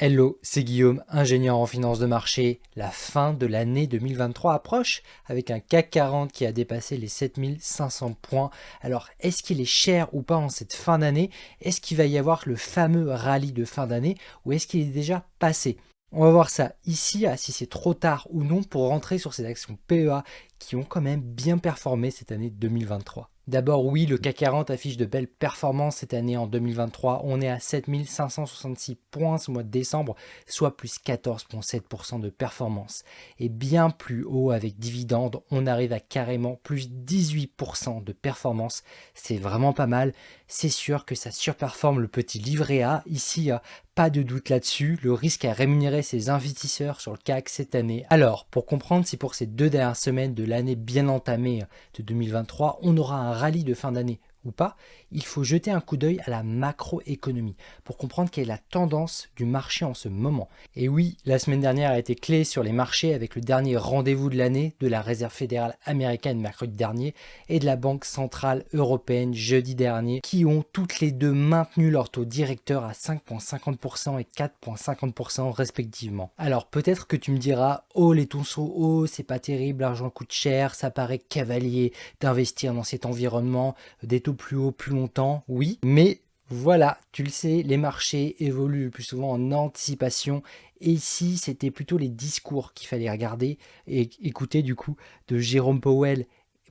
Hello, c'est Guillaume, ingénieur en finance de marché. La fin de l'année 2023 approche avec un CAC 40 qui a dépassé les 7500 points. Alors, est-ce qu'il est cher ou pas en cette fin d'année? Est-ce qu'il va y avoir le fameux rallye de fin d'année ou est-ce qu'il est déjà passé? On va voir ça ici, si c'est trop tard ou non pour rentrer sur ces actions PEA qui ont quand même bien performé cette année 2023. D'abord, oui, le CAC 40 affiche de belles performances cette année en 2023. On est à 7566 points ce mois de décembre, soit plus 14,7% de performance. Et bien plus haut avec dividendes, on arrive à carrément plus 18% de performance. C'est vraiment pas mal. C'est sûr que ça surperforme le petit livret A. Ici, pas de doute là-dessus, le risque à rémunérer ses investisseurs sur le CAC cette année. Alors, pour comprendre si pour ces 2 dernières semaines de l'année bien entamée de 2023, on aura un rallye de fin d'année ou pas, il faut jeter un coup d'œil à la macroéconomie pour comprendre quelle est la tendance du marché en ce moment. Et oui, la semaine dernière a été clé sur les marchés avec le dernier rendez-vous de l'année de la Réserve fédérale américaine mercredi dernier et de la Banque centrale européenne jeudi dernier, qui ont toutes les deux maintenu leur taux directeur à 5,50% et 4,50% respectivement. Alors peut-être que tu me diras, oh les taux sont hauts, c'est pas terrible, l'argent coûte cher, ça paraît cavalier d'investir dans cet environnement, des taux plus hauts plus longtemps, oui, mais voilà, tu le sais, les marchés évoluent le plus souvent en anticipation. Et ici, c'était plutôt les discours qu'il fallait regarder et écouter du coup de Jérôme Powell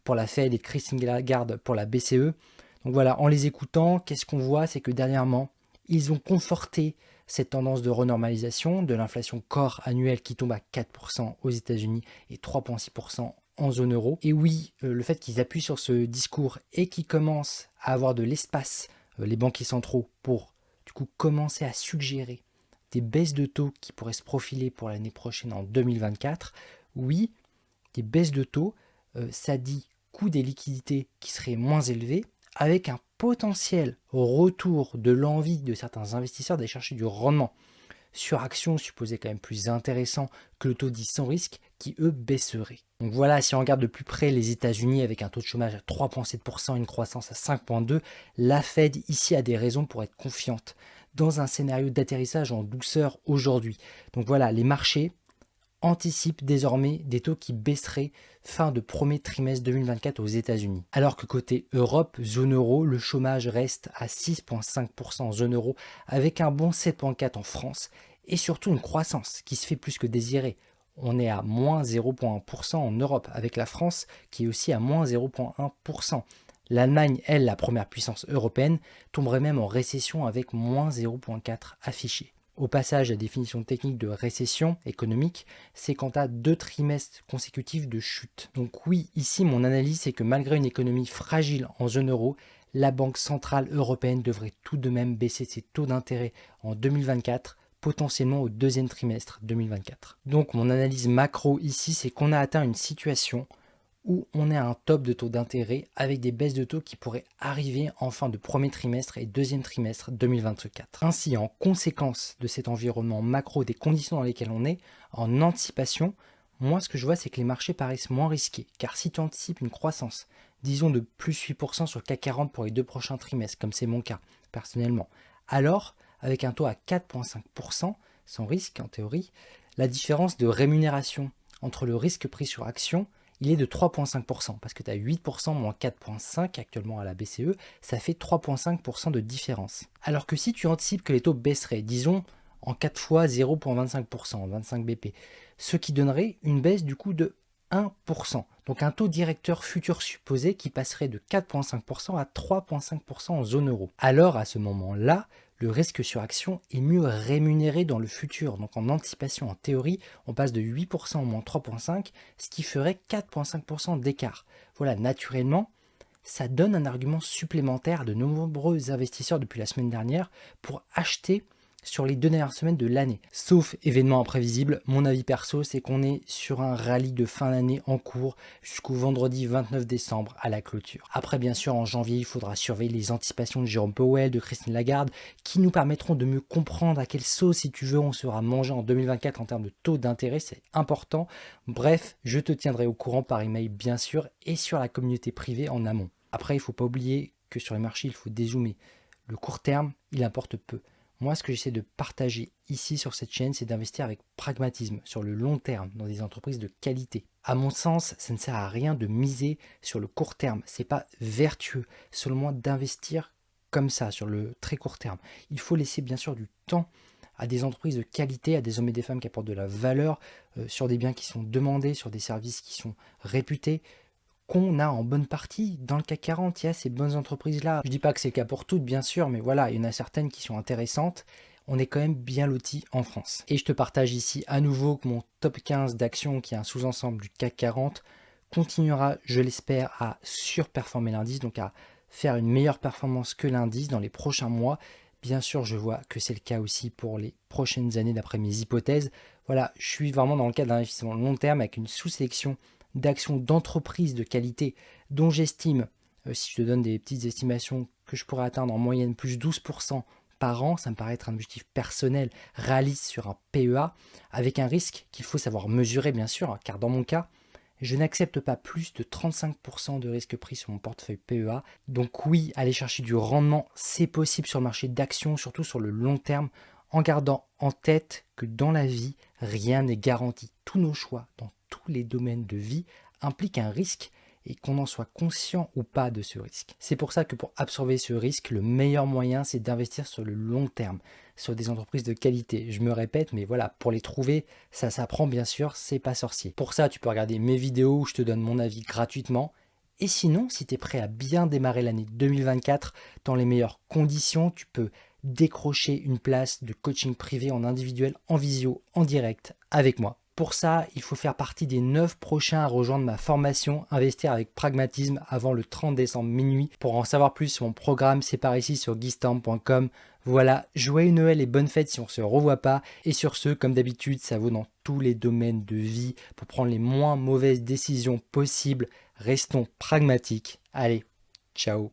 pour la Fed et de Christine Lagarde pour la BCE. Donc voilà, en les écoutant, qu'est-ce qu'on voit? C'est que dernièrement, ils ont conforté cette tendance de renormalisation de l'inflation core annuelle qui tombe à 4% aux États-Unis et 3,6% en zone euro. Et oui, le fait qu'ils appuient sur ce discours et qu'ils commencent à avoir de l'espace, les banquiers centraux, pour du coup commencer à suggérer des baisses de taux qui pourraient se profiler pour l'année prochaine en 2024, oui, des baisses de taux, ça dit coût des liquidités qui serait moins élevé, avec un potentiel retour de l'envie de certains investisseurs d'aller chercher du rendement sur actions supposé quand même plus intéressant que le taux 10 sans risque qui eux baisserait. Donc voilà, si on regarde de plus près les États-Unis avec un taux de chômage à 3,7%, une croissance à 5,2%, la Fed ici a des raisons pour être confiante dans un scénario d'atterrissage en douceur aujourd'hui. Donc voilà, les marchés anticipe désormais des taux qui baisseraient fin de premier trimestre 2024 aux États-Unis. Alors que côté Europe, zone euro, le chômage reste à 6,5% en zone euro avec un bon 7,4% en France et surtout une croissance qui se fait plus que désirer. On est à moins 0,1% en Europe avec la France qui est aussi à moins 0,1%. L'Allemagne, elle, la première puissance européenne, tomberait même en récession avec moins 0,4 affiché. Au passage, la définition technique de récession économique, c'est quand tu as 2 trimestres consécutifs de chute. Donc oui, ici, mon analyse, c'est que malgré une économie fragile en zone euro, la Banque centrale européenne devrait tout de même baisser ses taux d'intérêt en 2024, potentiellement au deuxième trimestre 2024. Donc mon analyse macro ici, c'est qu'on a atteint une situation où on est à un top de taux d'intérêt avec des baisses de taux qui pourraient arriver en fin de premier trimestre et deuxième trimestre 2024. Ainsi, en conséquence de cet environnement macro, des conditions dans lesquelles on est, en anticipation, moi ce que je vois c'est que les marchés paraissent moins risqués, car si tu anticipes une croissance, disons de plus 8% sur le CAC 40 pour les 2 prochains trimestres, comme c'est mon cas personnellement, alors avec un taux à 4,5%, sans risque en théorie, la différence de rémunération entre le risque pris sur action il est de 3,5%, parce que tu as 8% moins 4,5% actuellement à la BCE, ça fait 3,5% de différence. Alors que si tu anticipes que les taux baisseraient, disons en 4 fois 0,25%, 25 BP, ce qui donnerait une baisse du coup de 1%. Donc un taux directeur futur supposé qui passerait de 4,5% à 3,5% en zone euro. Alors à ce moment-là, le risque sur action est mieux rémunéré dans le futur. Donc en anticipation, en théorie, on passe de 8% au moins 3,5%, ce qui ferait 4,5% d'écart. Voilà, naturellement, ça donne un argument supplémentaire à de nombreux investisseurs depuis la semaine dernière pour acheter sur les 2 dernières semaines de l'année. Sauf événement imprévisible, mon avis perso, c'est qu'on est sur un rallye de fin d'année en cours jusqu'au vendredi 29 décembre à la clôture. Après, bien sûr, en janvier, il faudra surveiller les anticipations de Jérôme Powell, de Christine Lagarde, qui nous permettront de mieux comprendre à quelle sauce, si tu veux, on sera mangé en 2024 en termes de taux d'intérêt, c'est important. Bref, je te tiendrai au courant par email, bien sûr, et sur la communauté privée en amont. Après, il ne faut pas oublier que sur les marchés, il faut dézoomer. Le court terme, il importe peu. Moi, ce que j'essaie de partager ici sur cette chaîne, c'est d'investir avec pragmatisme, sur le long terme, dans des entreprises de qualité. À mon sens, ça ne sert à rien de miser sur le court terme. C'est pas vertueux, seulement d'investir comme ça, sur le très court terme. Il faut laisser bien sûr du temps à des entreprises de qualité, à des hommes et des femmes qui apportent de la valeur, sur des biens qui sont demandés, sur des services qui sont réputés, qu'on a en bonne partie dans le CAC 40. Il y a ces bonnes entreprises-là. Je ne dis pas que c'est le cas pour toutes, bien sûr, mais voilà, il y en a certaines qui sont intéressantes. On est quand même bien lotis en France. Et je te partage ici à nouveau que mon top 15 d'actions, qui est un sous-ensemble du CAC 40, continuera, je l'espère, à surperformer l'indice, donc à faire une meilleure performance que l'indice dans les prochains mois. Bien sûr, je vois que c'est le cas aussi pour les prochaines années d'après mes hypothèses. Voilà, je suis vraiment dans le cadre d'un investissement long terme avec une sous-sélection d'actions d'entreprises de qualité dont j'estime, si je te donne des petites estimations, que je pourrais atteindre en moyenne plus 12% par an, ça me paraît être un objectif personnel réaliste sur un PEA, avec un risque qu'il faut savoir mesurer bien sûr, car dans mon cas, je n'accepte pas plus de 35% de risque pris sur mon portefeuille PEA. Donc oui, aller chercher du rendement, c'est possible sur le marché d'actions, surtout sur le long terme, en gardant en tête que dans la vie, rien n'est garanti. Tous nos choix dans tous les domaines de vie impliquent un risque et qu'on en soit conscient ou pas de ce risque. C'est pour ça que pour absorber ce risque, le meilleur moyen, c'est d'investir sur le long terme, sur des entreprises de qualité. Je me répète, mais voilà, pour les trouver, ça s'apprend bien sûr, c'est pas sorcier. Pour ça, tu peux regarder mes vidéos où je te donne mon avis gratuitement. Et sinon, si tu es prêt à bien démarrer l'année 2024 dans les meilleures conditions, tu peux décrocher une place de coaching privé en individuel, en visio, en direct avec moi. Pour ça, il faut faire partie des 9 prochains à rejoindre ma formation Investir avec pragmatisme avant le 30 décembre minuit. Pour en savoir plus sur mon programme, c'est par ici sur guistamp.com. Voilà, joyeux Noël et bonne fête si on ne se revoit pas. Et sur ce, comme d'habitude, ça vaut dans tous les domaines de vie pour prendre les moins mauvaises décisions possibles. Restons pragmatiques. Allez, ciao.